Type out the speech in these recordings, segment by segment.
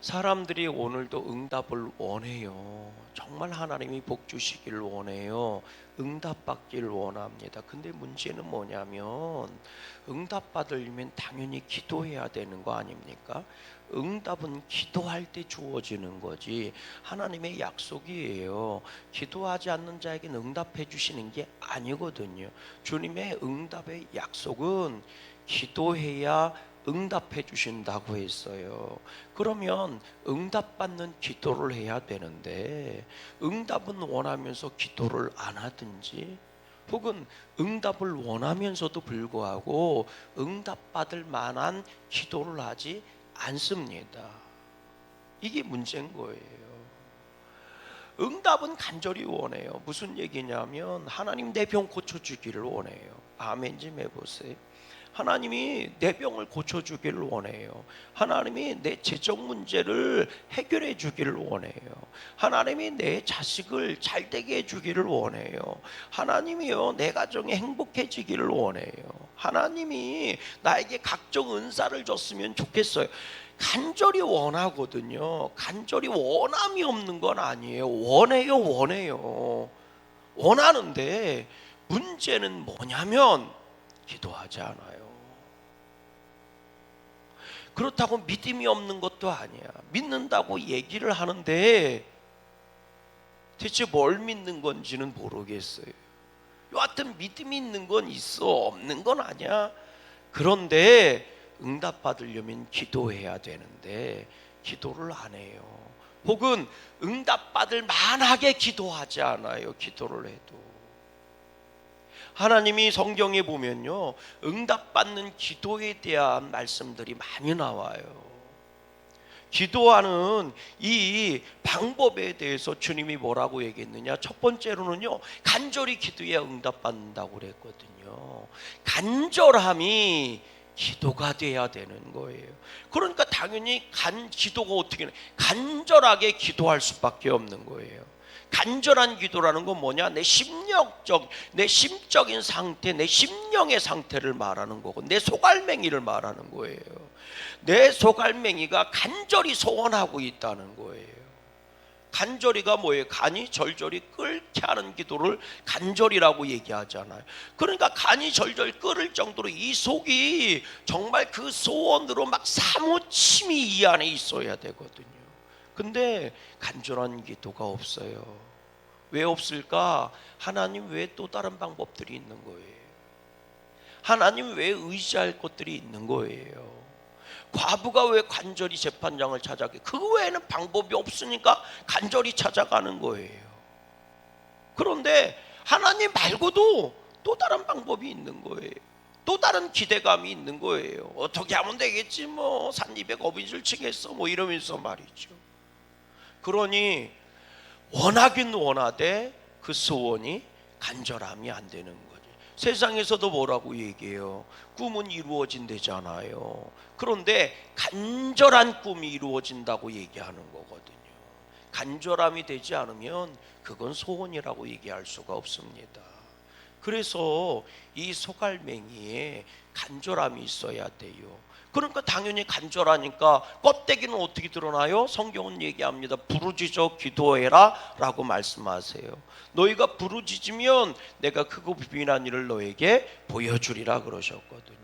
사람들이 오늘도 응답을 원해요. 정말 하나님이 복 주시기를 원해요. 응답받기를 원합니다. 근데 문제는 뭐냐면 응답 받으려면 당연히 기도해야 되는 거 아닙니까? 응답은 기도할 때 주어지는 거지 하나님의 약속이에요. 기도하지 않는 자에게는 응답해 주시는 게 아니거든요. 주님의 응답의 약속은 기도해야 응답해 주신다고 했어요. 그러면 응답받는 기도를 해야 되는데 응답은 원하면서 기도를 안 하든지 혹은 응답을 원하면서도 불구하고 응답받을 만한 기도를 하지 않습니다. 이게 문제인 거예요. 응답은 간절히 원해요. 무슨 얘기냐면 하나님 내 병 고쳐주기를 원해요. 아멘 좀 해보세요. 하나님이 내 병을 고쳐주기를 원해요. 하나님이 내 재정 문제를 해결해 주기를 원해요. 하나님이 내 자식을 잘되게 해주기를 원해요. 하나님이요 내 가정이 행복해지기를 원해요. 하나님이 나에게 각종 은사를 줬으면 좋겠어요. 간절히 원하거든요. 간절히 원함이 없는 건 아니에요. 원해요. 원하는데 문제는 뭐냐면 기도하지 않아요. 그렇다고 믿음이 없는 것도 아니야. 믿는다고 얘기를 하는데 대체 뭘 믿는 건지는 모르겠어요. 여하튼 믿음이 있는 건 있어, 없는 건 아니야. 그런데 응답 받으려면 기도해야 되는데 기도를 안 해요. 혹은 응답 받을 만하게 기도하지 않아요. 기도를 해도. 하나님이 성경에 보면요 응답받는 기도에 대한 말씀들이 많이 나와요. 기도하는 이 방법에 대해서 주님이 뭐라고 얘기했느냐, 첫 번째로는요 간절히 기도해야 응답받는다고 그랬거든요. 간절함이 기도가 돼야 되는 거예요. 그러니까 당연히 기도가 어떻게 간절하게 기도할 수밖에 없는 거예요. 간절한 기도라는 건 뭐냐? 내 심적인 상태, 내 심령의 상태를 말하는 거고 내 속알맹이를 말하는 거예요. 내 속알맹이가 간절히 소원하고 있다는 거예요. 간절히가 뭐예요? 간이 절절히 끓게 하는 기도를 간절이라고 얘기하잖아요. 그러니까 간이 절절 끓을 정도로 이 속이 정말 그 소원으로 막 사무침이 이 안에 있어야 되거든요. 근데 간절한 기도가 없어요. 왜 없을까? 하나님 외에 또 다른 방법들이 있는 거예요. 하나님 외에 의지할 것들이 있는 거예요. 과부가 왜 간절히 재판장을 찾아가게? 그 외에는 방법이 없으니까 간절히 찾아가는 거예요. 그런데 하나님 말고도 또 다른 방법이 있는 거예요. 또 다른 기대감이 있는 거예요. 어떻게 하면 되겠지 뭐 삿입에 거미줄 치겠어 뭐 이러면서 말이죠. 그러니 원하긴 원하되 그 소원이 간절함이 안 되는 거죠. 세상에서도 뭐라고 얘기해요? 꿈은 이루어진대잖아요. 그런데 간절한 꿈이 이루어진다고 얘기하는 거거든요. 간절함이 되지 않으면 그건 소원이라고 얘기할 수가 없습니다. 그래서 이 소갈맹이에 간절함이 있어야 돼요. 그러니까 당연히 간절하니까 껍데기는 어떻게 드러나요? 성경은 얘기합니다. 부르짖어 기도해라 라고 말씀하세요. 너희가 부르짖으면 내가 크고 비밀한 일을 너에게 보여주리라 그러셨거든요.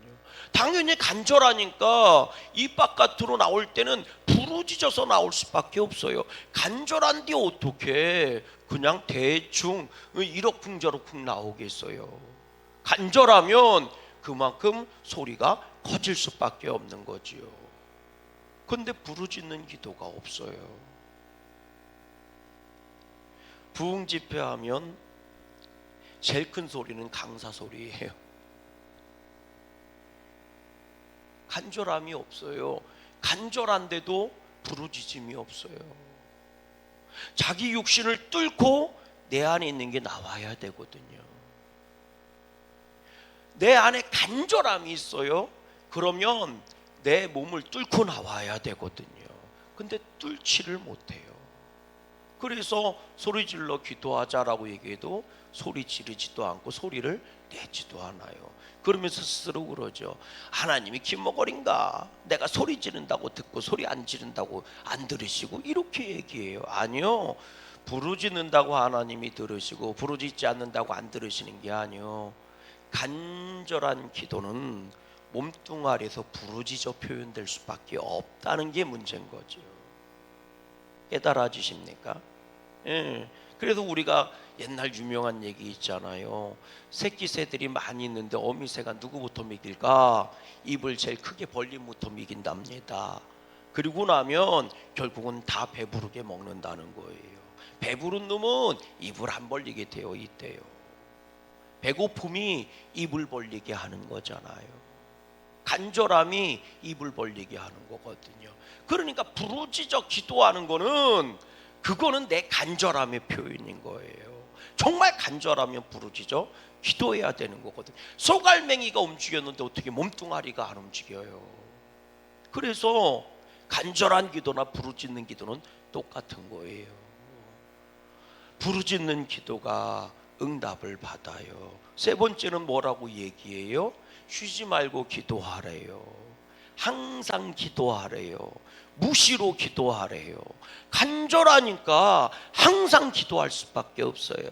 당연히 간절하니까 입 바깥으로 나올 때는 부르짖어서 나올 수밖에 없어요. 간절한데 어떻게 그냥 대충 이러쿵저러쿵 나오겠어요. 간절하면 그만큼 소리가 커질 수밖에 없는 거지요. 그런데 부르짖는 기도가 없어요. 부흥 집회하면 제일 큰 소리는 강사 소리예요. 간절함이 없어요. 간절한데도 부르짖음이 없어요. 자기 육신을 뚫고 내 안에 있는 게 나와야 되거든요. 내 안에 간절함이 있어요. 그러면 내 몸을 뚫고 나와야 되거든요. 근데 뚫지를 못해요. 그래서 소리 질러 기도하자라고 얘기해도 소리 지르지도 않고 소리를 내지도 않아요. 그러면서 스스로 그러죠. 하나님이 김목걸인가? 내가 소리 지른다고 듣고 소리 안 지른다고 안 들으시고 이렇게 얘기해요. 아니요. 부르짖는다고 하나님이 들으시고 부르짖지 않는다고 안 들으시는 게 아니요. 간절한 기도는 몸뚱아리에서 부르짖어 표현될 수밖에 없다는 게 문제인 거죠. 깨달아지십니까? 예. 그래서 우리가 옛날 유명한 얘기 있잖아요. 새끼 새들이 많이 있는데 어미새가 누구부터 먹일까? 입을 제일 크게 벌림부터 먹인답니다. 그리고 나면 결국은 다 배부르게 먹는다는 거예요. 배부른 놈은 입을 안 벌리게 되어 있대요. 배고픔이 입을 벌리게 하는 거잖아요. 간절함이 입을 벌리게 하는 거거든요. 그러니까 부르짖어 기도하는 거는 그거는 내 간절함의 표현인 거예요. 정말 간절하면 부르짖어 기도해야 되는 거거든요. 소갈맹이가 움직였는데 어떻게 몸뚱아리가 안 움직여요? 그래서 간절한 기도나 부르짖는 기도는 똑같은 거예요. 부르짖는 기도가 응답을 받아요. 세 번째는 뭐라고 얘기해요? 쉬지 말고 기도하래요. 항상 기도하래요. 무시로 기도하래요. 간절하니까 항상 기도할 수밖에 없어요.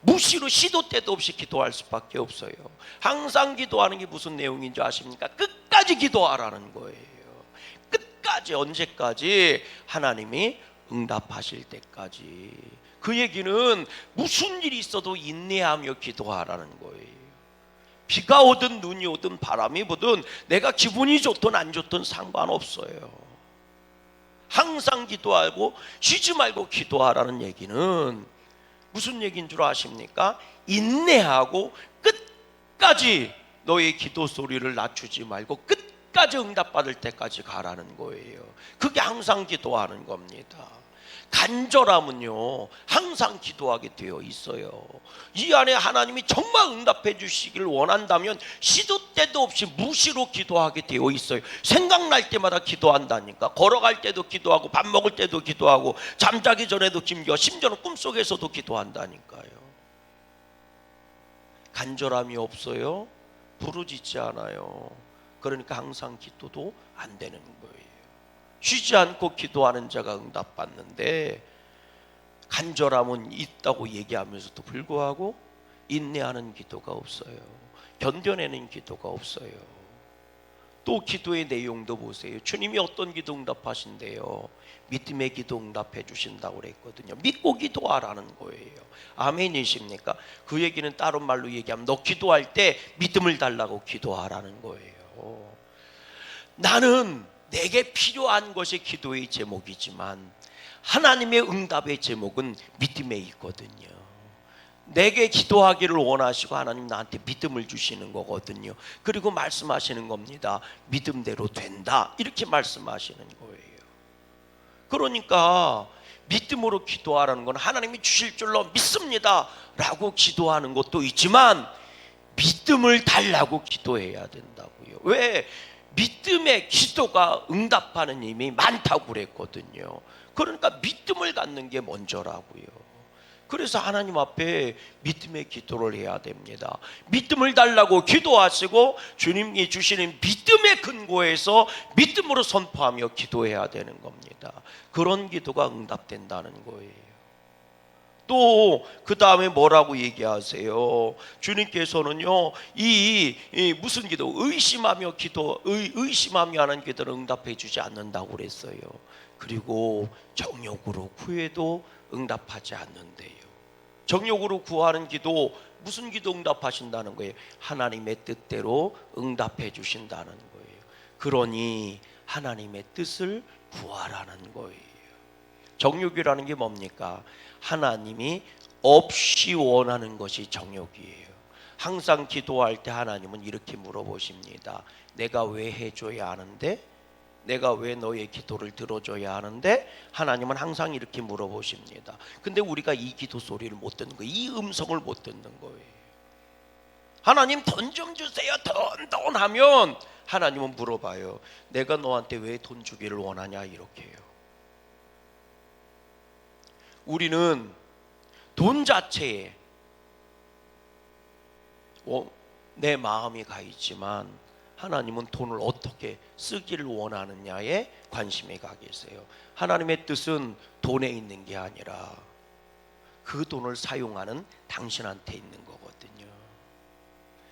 무시로 시도 때도 없이 기도할 수밖에 없어요. 항상 기도하는 게 무슨 내용인지 아십니까? 끝까지 기도하라는 거예요. 끝까지, 언제까지? 하나님이 응답하실 때까지. 그 얘기는 무슨 일이 있어도 인내하며 기도하라는 거예요. 비가 오든 눈이 오든 바람이 부든 내가 기분이 좋든 안 좋든 상관없어요. 항상 기도하고 쉬지 말고 기도하라는 얘기는 무슨 얘기인 줄 아십니까? 인내하고 끝까지 너의 기도 소리를 낮추지 말고 끝까지 응답받을 때까지 가라는 거예요. 그게 항상 기도하는 겁니다. 간절함은요 항상 기도하게 되어 있어요. 이 안에 하나님이 정말 응답해 주시기를 원한다면 시도 때도 없이 무시로 기도하게 되어 있어요. 생각날 때마다 기도한다니까. 걸어갈 때도 기도하고 밥 먹을 때도 기도하고 잠자기 전에도 기도, 심지어는 꿈속에서도 기도한다니까요. 간절함이 없어요. 부르짖지 않아요. 그러니까 항상 기도도 안 되는 거예요. 쉬지 않고 기도하는 자가 응답받는데 간절함은 있다고 얘기하면서도 불구하고 인내하는 기도가 없어요. 견뎌내는 기도가 없어요. 또 기도의 내용도 보세요. 주님이 어떤 기도 응답하신대요? 믿음의 기도 응답해 주신다고 그랬거든요. 믿고 기도하라는 거예요. 아멘이십니까? 그 얘기는 다른 말로 얘기하면 너 기도할 때 믿음을 달라고 기도하라는 거예요. 나는 내게 필요한 것이 기도의 제목이지만 하나님의 응답의 제목은 믿음에 있거든요. 내게 기도하기를 원하시고 하나님 나한테 믿음을 주시는 거거든요. 그리고 말씀하시는 겁니다. 믿음대로 된다 이렇게 말씀하시는 거예요. 그러니까 믿음으로 기도하라는 건 하나님이 주실 줄로 믿습니다 라고 기도하는 것도 있지만 믿음을 달라고 기도해야 된다고요. 왜? 믿음의 기도가 응답하는 힘이 많다고 그랬거든요. 그러니까 믿음을 갖는 게 먼저라고요. 그래서 하나님 앞에 믿음의 기도를 해야 됩니다. 믿음을 달라고 기도하시고 주님이 주시는 믿음의 근거에서 믿음으로 선포하며 기도해야 되는 겁니다. 그런 기도가 응답된다는 거예요. 또 그 다음에 뭐라고 얘기하세요? 주님께서는요 이 무슨 기도? 의심하며 기도, 의심하며 하는 기도를 응답해 주지 않는다고 그랬어요. 그리고 정욕으로 구해도 응답하지 않는데요. 정욕으로 구하는 기도, 무슨 기도 응답하신다는 거예요? 하나님의 뜻대로 응답해 주신다는 거예요. 그러니 하나님의 뜻을 구하라는 거예요. 정욕이라는 게 뭡니까? 하나님이 없이 원하는 것이 정욕이에요. 항상 기도할 때 하나님은 이렇게 물어보십니다. 내가 왜 해줘야 하는데? 내가 왜 너의 기도를 들어줘야 하는데? 하나님은 항상 이렇게 물어보십니다. 근데 우리가 이 기도 소리를 못 듣는 거예요. 이 음성을 못 듣는 거예요. 하나님 돈 좀 주세요. 돈 하면 하나님은 물어봐요. 내가 너한테 왜 돈 주기를 원하냐 이렇게 해요. 우리는 돈 자체에 내 마음이 가 있지만 하나님은 돈을 어떻게 쓰기를 원하느냐에 관심이 가 계세요. 하나님의 뜻은 돈에 있는 게 아니라 그 돈을 사용하는 당신한테 있는 거거든요.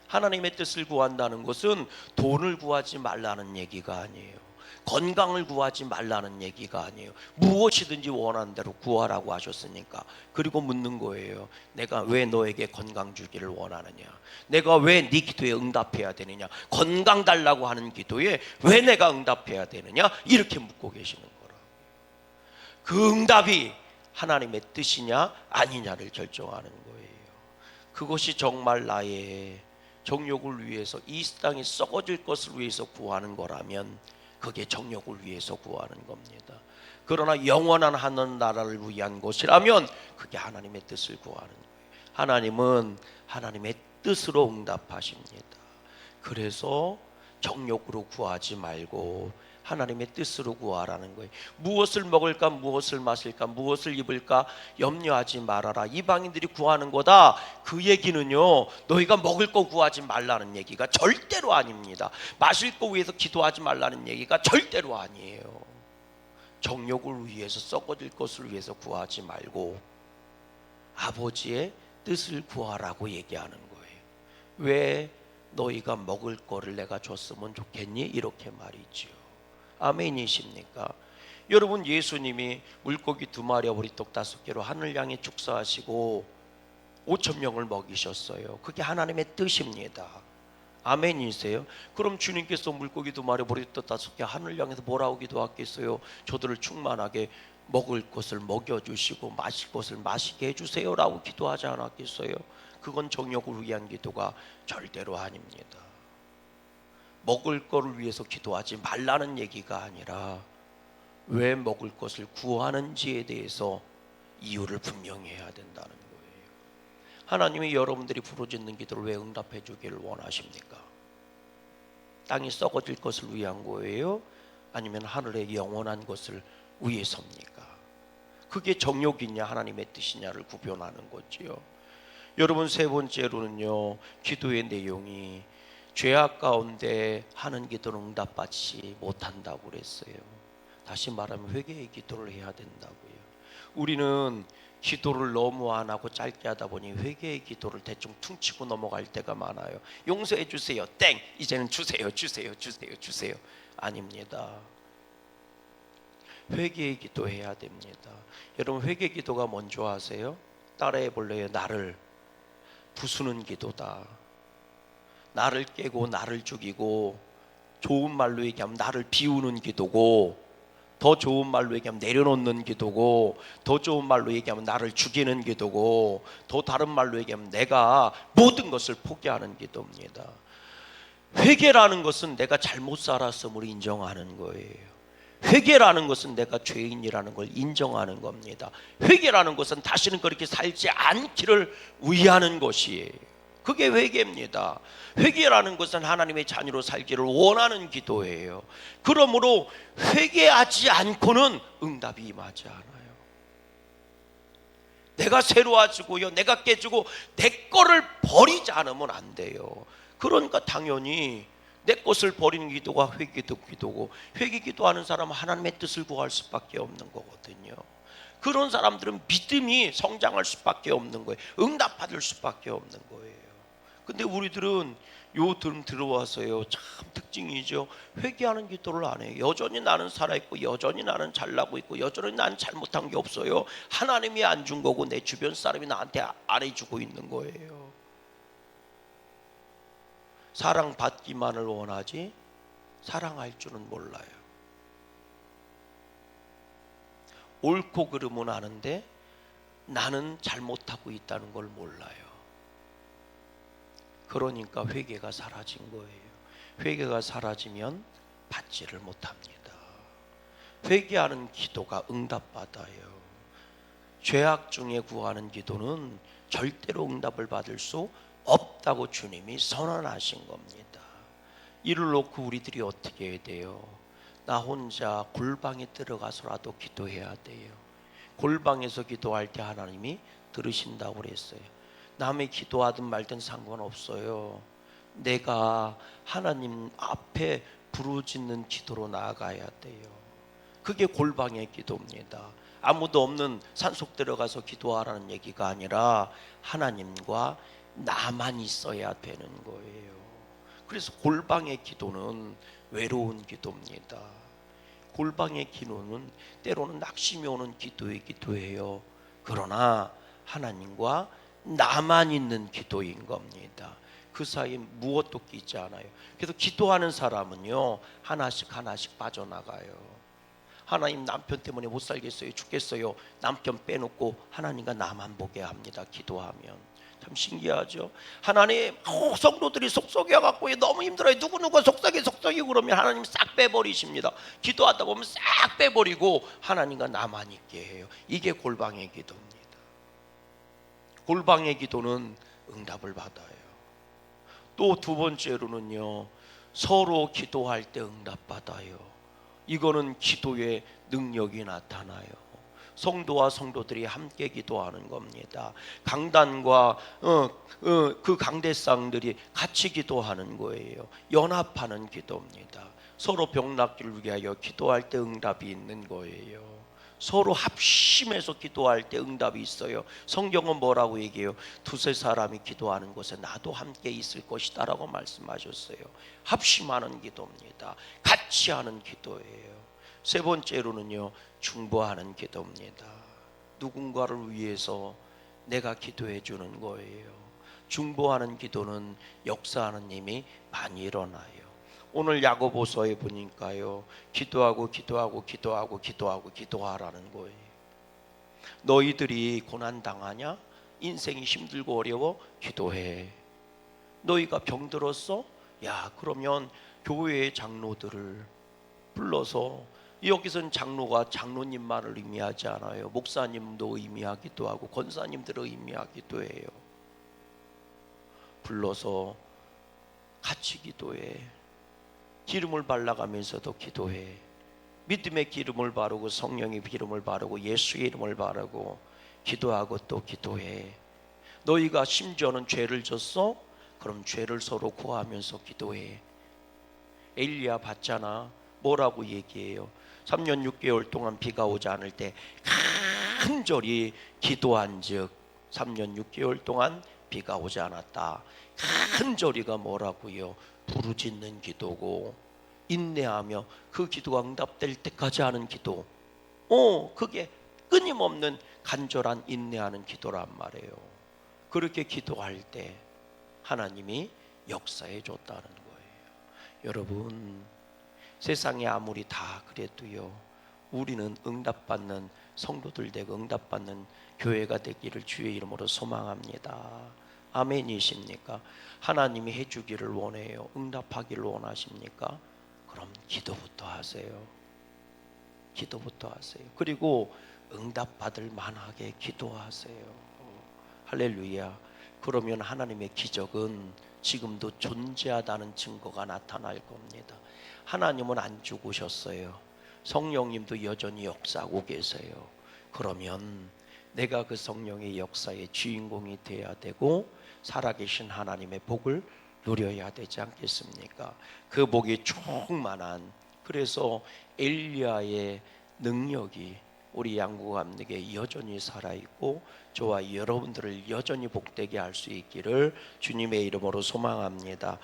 하나님의 뜻을 구한다는 것은 돈을 구하지 말라는 얘기가 아니에요. 건강을 구하지 말라는 얘기가 아니에요. 무엇이든지 원하는 대로 구하라고 하셨으니까. 그리고 묻는 거예요. 내가 왜 너에게 건강 주기를 원하느냐? 내가 왜 네 기도에 응답해야 되느냐? 건강 달라고 하는 기도에 왜 내가 응답해야 되느냐? 이렇게 묻고 계시는 거라. 그 응답이 하나님의 뜻이냐 아니냐를 결정하는 거예요. 그것이 정말 나의 정욕을 위해서 이 땅이 썩어질 것을 위해서 구하는 거라면 그게 정욕을 위해서 구하는 겁니다. 그러나 영원한 하늘 나라를 위한 것이라면 그게 하나님의 뜻을 구하는 거예요. 하나님은 하나님의 뜻으로 응답하십니다. 그래서 정욕으로 구하지 말고 하나님의 뜻으로 구하라는 거예요. 무엇을 먹을까, 무엇을 마실까, 무엇을 입을까 염려하지 말아라. 이방인들이 구하는 거다. 그 얘기는요, 너희가 먹을 거 구하지 말라는 얘기가 절대로 아닙니다. 마실 거 위해서 기도하지 말라는 얘기가 절대로 아니에요. 정욕을 위해서, 썩어질 것을 위해서 구하지 말고 아버지의 뜻을 구하라고 얘기하는 거예요. 왜 너희가 먹을 거를 내가 줬으면 좋겠니? 이렇게 말이지요. 아멘이십니까? 여러분, 예수님이 물고기 2마리와 보리떡 5개로 하늘 향해 축사하시고 5,000명을 먹이셨어요. 그게 하나님의 뜻입니다. 아멘이세요? 그럼 주님께서 물고기 2마리 보리떡 5개 하늘 향해서 뭐라고 기도하겠어요? 저들을 충만하게 먹을 것을 먹여주시고 마실 것을 마시게 해주세요 라고 기도하지 않았겠어요? 그건 정욕을 위한 기도가 절대로 아닙니다. 먹을 거를 위해서 기도하지 말라는 얘기가 아니라 왜 먹을 것을 구하는지에 대해서 이유를 분명히 해야 된다는 거예요. 하나님이 여러분들이 부르짖는 기도를 왜 응답해 주기를 원하십니까? 땅이 썩어질 것을 위한 거예요? 아니면 하늘의 영원한 것을 위해서입니까? 그게 정욕이냐 하나님의 뜻이냐를 구별하는 거지요. 여러분, 세 번째로는요, 기도의 내용이 죄악 가운데 하는 기도는 응답받지 못한다고 그랬어요. 다시 말하면 회개의 기도를 해야 된다고요. 우리는 기도를 너무 안 하고 짧게 하다 보니 회개의 기도를 대충 퉁치고 넘어갈 때가 많아요. 용서해 주세요. 땡. 이제는 주세요. 아닙니다. 회개의 기도해야 됩니다. 여러분, 회개 기도가 뭔지 아세요? 따라해 볼래요? 나를 부수는 기도다. 나를 깨고 나를 죽이고, 좋은 말로 얘기하면 나를 비우는 기도고, 더 좋은 말로 얘기하면 내려놓는 기도고, 더 좋은 말로 얘기하면 나를 죽이는 기도고, 더 다른 말로 얘기하면 내가 모든 것을 포기하는 기도입니다. 회개라는 것은 내가 잘못 살았음을 인정하는 거예요. 회개라는 것은 내가 죄인이라는 걸 인정하는 겁니다. 회개라는 것은 다시는 그렇게 살지 않기를 위하는 것이에요. 그게 회개입니다. 회개라는 것은 하나님의 자녀로 살기를 원하는 기도예요. 그러므로 회개하지 않고는 응답이 임하지 않아요. 내가 새로워지고요, 내가 깨지고 내 거를 버리지 않으면 안 돼요. 그러니까 당연히 내 것을 버리는 기도가 회개기도고, 회개기도하는 사람은 하나님의 뜻을 구할 수밖에 없는 거거든요. 그런 사람들은 믿음이 성장할 수밖에 없는 거예요. 응답받을 수밖에 없는 거예요. 근데 우리들은 요 term 들어와서요, 참 특징이죠. 회개하는 기도를 안 해요. 여전히 나는 살아있고, 여전히 나는 잘나고 있고, 여전히 나는 잘못한 게 없어요. 하나님이 안 준 거고 내 주변 사람이 나한테 안 해주고 있는 거예요. 사랑받기만을 원하지 사랑할 줄은 몰라요. 옳고 그름은 아는데 나는 잘못하고 있다는 걸 몰라요. 그러니까 회개가 사라진 거예요. 회개가 사라지면 받지를 못합니다. 회개하는 기도가 응답받아요. 죄악 중에 구하는 기도는 절대로 응답을 받을 수 없다고 주님이 선언하신 겁니다. 이를 놓고 우리들이 어떻게 해야 돼요? 나 혼자 골방에 들어가서라도 기도해야 돼요. 골방에서 기도할 때 하나님이 들으신다고 그랬어요. 남의 기도하든 말든 상관없어요. 내가 하나님 앞에 부르짖는 기도로 나아가야 돼요. 그게 골방의 기도입니다. 아무도 없는 산속 들어가서 기도하라는 얘기가 아니라 하나님과 나만 있어야 되는 거예요. 그래서 골방의 기도는 외로운 기도입니다. 골방의 기도는 때로는 낙심이 오는 기도이기도 해요. 그러나 하나님과 나만 있는 기도인 겁니다. 그 사이에 무엇도 끼지 않아요. 그래서 기도하는 사람은요, 하나씩 하나씩 빠져나가요. 하나님, 남편 때문에 못 살겠어요, 죽겠어요. 남편 빼놓고 하나님과 나만 보게 합니다. 기도하면 참 신기하죠. 하나님, 성도들이 속썩여갖고 너무 힘들어요. 누구누구 속썩이고 그러면 하나님 싹 빼버리십니다. 기도하다 보면 싹 빼버리고 하나님과 나만 있게 해요. 이게 골방의 기도입니다. 골방의 기도는 응답을 받아요. 또 두 번째로는요, 서로 기도할 때 응답받아요. 이거는 기도의 능력이 나타나요. 성도와 성도들이 함께 기도하는 겁니다. 강단과 그 강대상들이 같이 기도하는 거예요. 연합하는 기도입니다. 서로 병낫기를 위하여 기도할 때 응답이 있는 거예요. 서로 합심해서 기도할 때 응답이 있어요. 성경은 뭐라고 얘기해요? 두세 사람이 기도하는 곳에 나도 함께 있을 것이다 라고 말씀하셨어요. 합심하는 기도입니다. 같이 하는 기도예요. 세 번째로는요, 중보하는 기도입니다. 누군가를 위해서 내가 기도해 주는 거예요. 중보하는 기도는 역사하는 힘이 많이 일어나요. 오늘 야고보서에 보니까요, 기도하라는 거예요. 너희들이 고난 당하냐? 인생이 힘들고 어려워? 기도해. 너희가 병들었어? 야, 그러면 교회의 장로들을 불러서, 여기서는 장로가 장로님만을 의미하지 않아요. 목사님도 의미하기도 하고 권사님들을 의미하기도 해요. 불러서 같이 기도해. 기름을 발라가면서도 기도해. 믿음의 기름을 바르고 성령의 기름을 바르고 예수의 이름을 바르고 기도하고 또 기도해. 너희가 심지어는 죄를 졌어? 그럼 죄를 서로 구하면서 기도해. 엘리야 봤잖아. 뭐라고 얘기해요? 3년 6개월 동안 비가 오지 않을 때 간절히 기도한즉 3년 6개월 동안 비가 오지 않았다. 간절히가 뭐라고요? 부르짖는 기도고 인내하며 그 기도가 응답될 때까지 하는 기도. 그게 끊임없는 간절한 인내하는 기도란 말이에요. 그렇게 기도할 때 하나님이 역사해 줬다는 거예요. 여러분, 세상에 아무리 다 그래도요, 우리는 응답받는 성도들 되고 응답받는 교회가 되기를 주의 이름으로 소망합니다. 아멘이십니까? 하나님이 해주기를 원해요. 응답하기를 원하십니까? 그럼 기도부터 하세요. 기도부터 하세요. 그리고 응답받을 만하게 기도하세요. 할렐루야. 그러면 하나님의 기적은 지금도 존재하다는 증거가 나타날 겁니다. 하나님은 안 죽으셨어요. 성령님도 여전히 역사하고 계세요. 그러면 내가 그 성령의 역사의 주인공이 되어야 되고 살아계신 하나님의 복을 누려야 되지 않겠습니까? 그 복이 충만한, 그래서 엘리야의 능력이 우리 양구감에게 여전히 살아있고 저와 여러분들을 여전히 복되게 할 수 있기를 주님의 이름으로 소망합니다.